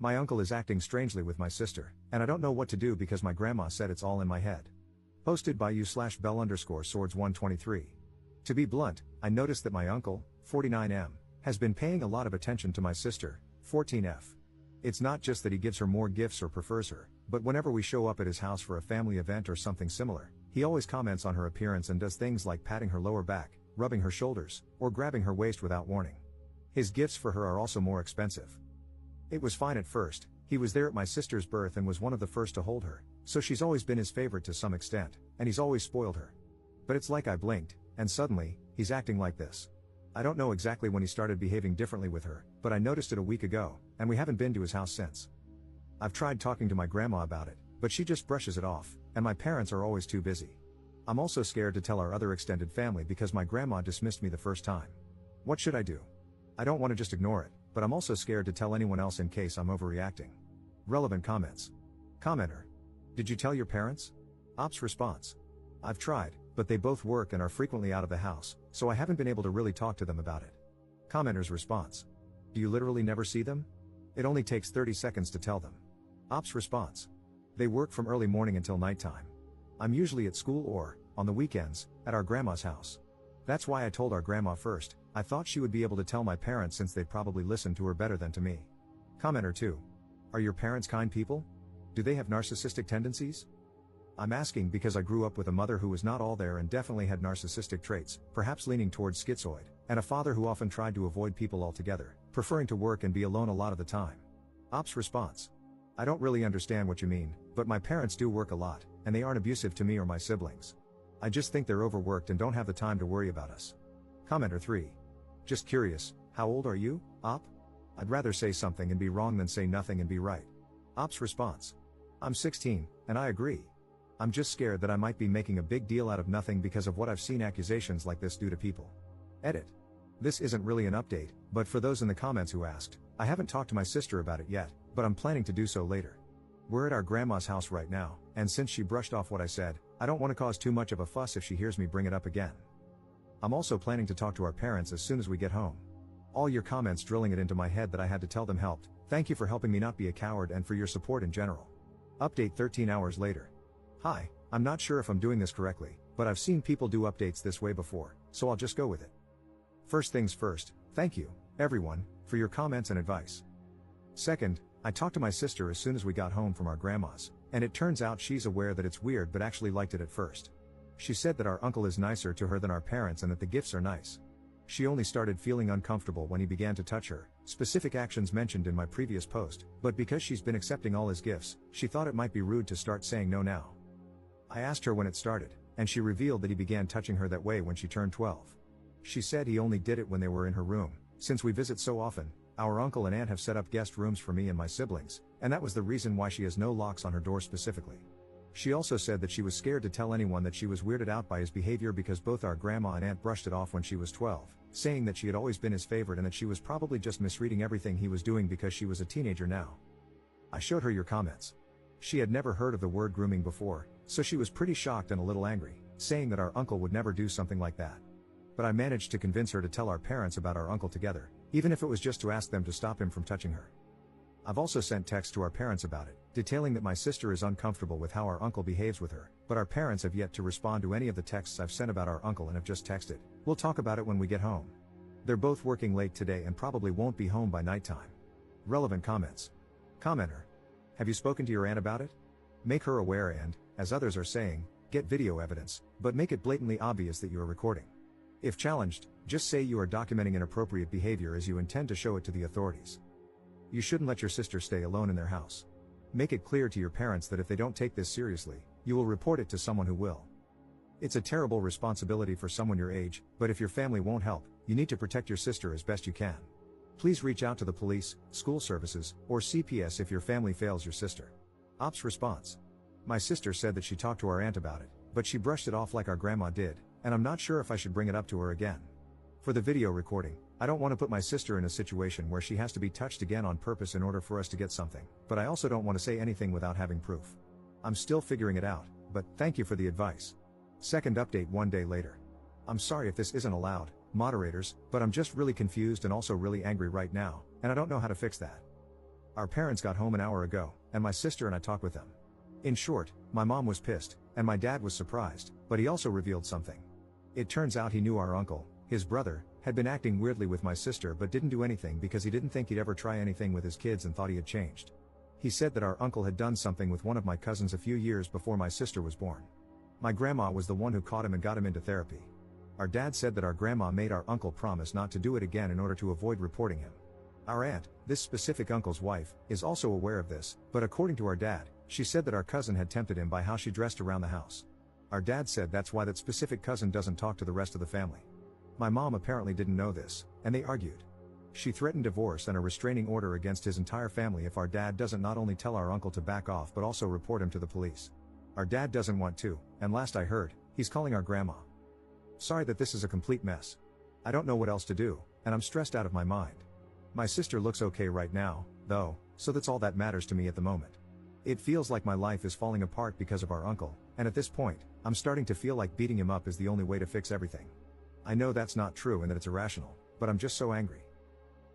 My uncle is acting strangely with my sister, and I don't know what to do because my grandma said it's all in my head. Posted by u/bell_swords123. To be blunt, I noticed that my uncle, 49M, has been paying a lot of attention to my sister, 14F. It's not just that he gives her more gifts or prefers her, but whenever we show up at his house for a family event or something similar, he always comments on her appearance and does things like patting her lower back, rubbing her shoulders, or grabbing her waist without warning. His gifts for her are also more expensive. It was fine at first, he was there at my sister's birth and was one of the first to hold her, so she's always been his favorite to some extent, and he's always spoiled her. But it's like I blinked, and suddenly, he's acting like this. I don't know exactly when he started behaving differently with her, but I noticed it a week ago, and we haven't been to his house since. I've tried talking to my grandma about it, but she just brushes it off, and my parents are always too busy. I'm also scared to tell our other extended family because my grandma dismissed me the first time. What should I do? I don't want to just ignore it, but I'm also scared to tell anyone else in case I'm overreacting. Relevant comments. Commenter. Did you tell your parents? Ops response. I've tried, but they both work and are frequently out of the house, so I haven't been able to really talk to them about it. Commenter's response. Do you literally never see them? It only takes 30 seconds to tell them. Ops response. They work from early morning until nighttime. I'm usually at school or, on the weekends, at our grandma's house. That's why I told our grandma first. I thought she would be able to tell my parents since they'd probably listen to her better than to me. Commenter 2. Are your parents kind people? Do they have narcissistic tendencies? I'm asking because I grew up with a mother who was not all there and definitely had narcissistic traits, perhaps leaning towards schizoid, and a father who often tried to avoid people altogether, preferring to work and be alone a lot of the time. Ops response. I don't really understand what you mean, but my parents do work a lot, and they aren't abusive to me or my siblings. I just think they're overworked and don't have the time to worry about us. Commenter 3. Just curious, how old are you, Op? I'd rather say something and be wrong than say nothing and be right. Op's response. I'm 16, and I agree. I'm just scared that I might be making a big deal out of nothing because of what I've seen accusations like this do to people. Edit. This isn't really an update, but for those in the comments who asked, I haven't talked to my sister about it yet, but I'm planning to do so later. We're at our grandma's house right now, and since she brushed off what I said, I don't want to cause too much of a fuss if she hears me bring it up again. I'm also planning to talk to our parents as soon as we get home. All your comments drilling it into my head that I had to tell them helped. Thank you for helping me not be a coward and for your support in general. Update 13 hours later. Hi, I'm not sure if I'm doing this correctly, but I've seen people do updates this way before, so I'll just go with it. First things first, thank you, everyone, for your comments and advice. Second, I talked to my sister as soon as we got home from our grandma's, and it turns out she's aware that it's weird but actually liked it at first. She said that our uncle is nicer to her than our parents and that the gifts are nice. She only started feeling uncomfortable when he began to touch her, specific actions mentioned in my previous post, but because she's been accepting all his gifts, she thought it might be rude to start saying no now. I asked her when it started, and she revealed that he began touching her that way when she turned 12. She said he only did it when they were in her room. Since we visit so often, our uncle and aunt have set up guest rooms for me and my siblings, and that was the reason why she has no locks on her door specifically. She also said that she was scared to tell anyone that she was weirded out by his behavior because both our grandma and aunt brushed it off when she was 12, saying that she had always been his favorite and that she was probably just misreading everything he was doing because she was a teenager now. I showed her your comments. She had never heard of the word grooming before, so she was pretty shocked and a little angry, saying that our uncle would never do something like that. But I managed to convince her to tell our parents about our uncle together, even if it was just to ask them to stop him from touching her. I've also sent texts to our parents about it, detailing that my sister is uncomfortable with how our uncle behaves with her, but our parents have yet to respond to any of the texts I've sent about our uncle and have just texted, "We'll talk about it when we get home." They're both working late today and probably won't be home by nighttime. Relevant comments. Commenter. Have you spoken to your aunt about it? Make her aware and, as others are saying, get video evidence, but make it blatantly obvious that you are recording. If challenged, just say you are documenting inappropriate behavior as you intend to show it to the authorities. You shouldn't let your sister stay alone in their house. Make it clear to your parents that if they don't take this seriously, you will report it to someone who will. It's a terrible responsibility for someone your age, but if your family won't help, you need to protect your sister as best you can. Please reach out to the police, school services, or CPS if your family fails your sister. Ops response. My sister said that she talked to our aunt about it, but she brushed it off like our grandma did, and I'm not sure if I should bring it up to her again. For the video recording, I don't want to put my sister in a situation where she has to be touched again on purpose in order for us to get something, but I also don't want to say anything without having proof. I'm still figuring it out, but thank you for the advice. Second update 1 day later. I'm sorry if this isn't allowed, moderators, but I'm just really confused and also really angry right now, and I don't know how to fix that. Our parents got home an hour ago, and my sister and I talked with them. In short, my mom was pissed, and my dad was surprised, but he also revealed something. It turns out he knew our uncle, his brother, had been acting weirdly with my sister but didn't do anything because he didn't think he'd ever try anything with his kids and thought he had changed. He said that our uncle had done something with one of my cousins a few years before my sister was born. My grandma was the one who caught him and got him into therapy. Our dad said that our grandma made our uncle promise not to do it again in order to avoid reporting him. Our aunt, this specific uncle's wife, is also aware of this, but according to our dad, she said that our cousin had tempted him by how she dressed around the house. Our dad said that's why that specific cousin doesn't talk to the rest of the family. My mom apparently didn't know this, and they argued. She threatened divorce and a restraining order against his entire family if our dad doesn't not only tell our uncle to back off but also report him to the police. Our dad doesn't want to, and last I heard, he's calling our grandma. Sorry that this is a complete mess. I don't know what else to do, and I'm stressed out of my mind. My sister looks okay right now, though, so that's all that matters to me at the moment. It feels like my life is falling apart because of our uncle, and at this point, I'm starting to feel like beating him up is the only way to fix everything. I know that's not true and that it's irrational, but I'm just so angry.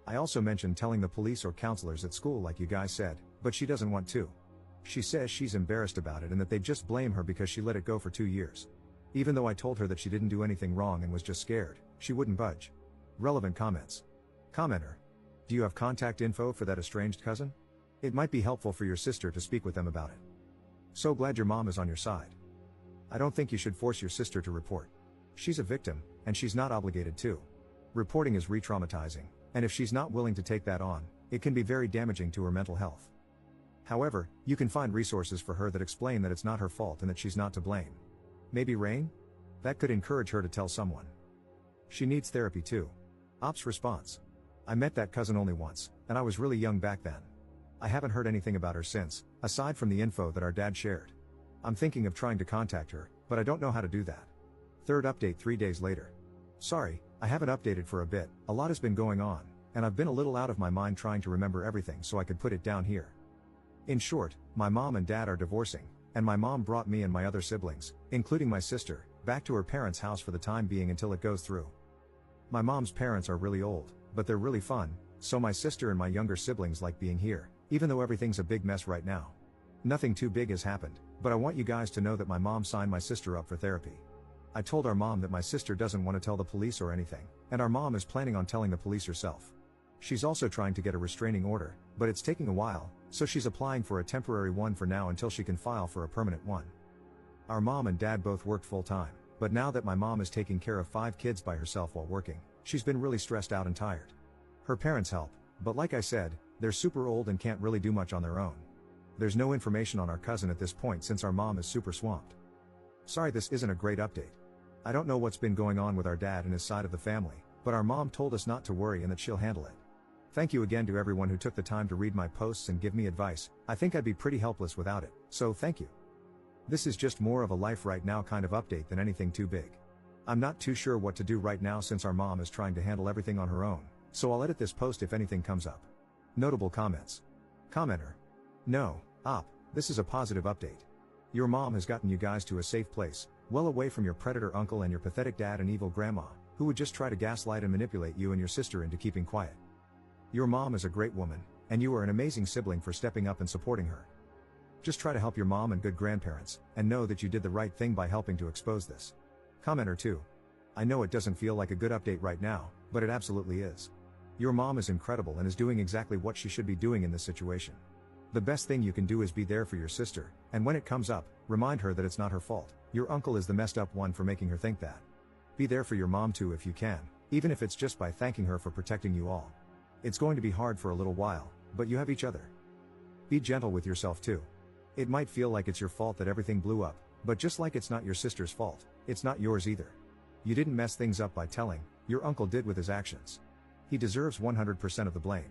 I also mentioned telling the police or counselors at school like you guys said, but she doesn't want to. She says she's embarrassed about it and that they just blame her because she let it go for 2 years. Even though I told her that she didn't do anything wrong and was just scared, she wouldn't budge. Relevant comments. Commenter. Do you have contact info for that estranged cousin? It might be helpful for your sister to speak with them about it. So glad your mom is on your side. I don't think you should force your sister to report. She's a victim, and she's not obligated to. Reporting is re-traumatizing, and if she's not willing to take that on, it can be very damaging to her mental health. However, you can find resources for her that explain that it's not her fault and that she's not to blame. Maybe Rain? That could encourage her to tell someone. She needs therapy too. Ops response. I met that cousin only once, and I was really young back then. I haven't heard anything about her since, aside from the info that our dad shared. I'm thinking of trying to contact her, but I don't know how to do that. Third update 3 days later. Sorry, I haven't updated for a bit, a lot has been going on, and I've been a little out of my mind trying to remember everything so I could put it down here. In short, my mom and dad are divorcing, and my mom brought me and my other siblings, including my sister, back to her parents' house for the time being until it goes through. My mom's parents are really old, but they're really fun, so my sister and my younger siblings like being here, even though everything's a big mess right now. Nothing too big has happened, but I want you guys to know that my mom signed my sister up for therapy. I told our mom that my sister doesn't want to tell the police or anything, and our mom is planning on telling the police herself. She's also trying to get a restraining order, but it's taking a while, so she's applying for a temporary one for now until she can file for a permanent one. Our mom and dad both worked full-time, but now that my mom is taking care of 5 kids by herself while working, she's been really stressed out and tired. Her parents help, but like I said, they're super old and can't really do much on their own. There's no information on our cousin at this point since our mom is super swamped. Sorry this isn't a great update. I don't know what's been going on with our dad and his side of the family, but our mom told us not to worry and that she'll handle it. Thank you again to everyone who took the time to read my posts and give me advice. I think I'd be pretty helpless without it, so thank you. This is just more of a life right now kind of update than anything too big. I'm not too sure what to do right now since our mom is trying to handle everything on her own, so I'll edit this post if anything comes up. Notable comments. Commenter. No, Op, this is a positive update. Your mom has gotten you guys to a safe place, well away from your predator uncle and your pathetic dad and evil grandma, who would just try to gaslight and manipulate you and your sister into keeping quiet. Your mom is a great woman, and you are an amazing sibling for stepping up and supporting her. Just try to help your mom and good grandparents, and know that you did the right thing by helping to expose this. Commenter 2. I know it doesn't feel like a good update right now, but it absolutely is. Your mom is incredible and is doing exactly what she should be doing in this situation. The best thing you can do is be there for your sister, and when it comes up, remind her that it's not her fault. Your uncle is the messed up one for making her think that. Be there for your mom too if you can, even if it's just by thanking her for protecting you all. It's going to be hard for a little while, but you have each other. Be gentle with yourself too. It might feel like it's your fault that everything blew up, but just like it's not your sister's fault, it's not yours either. You didn't mess things up by telling, your uncle did with his actions. He deserves 100% of the blame.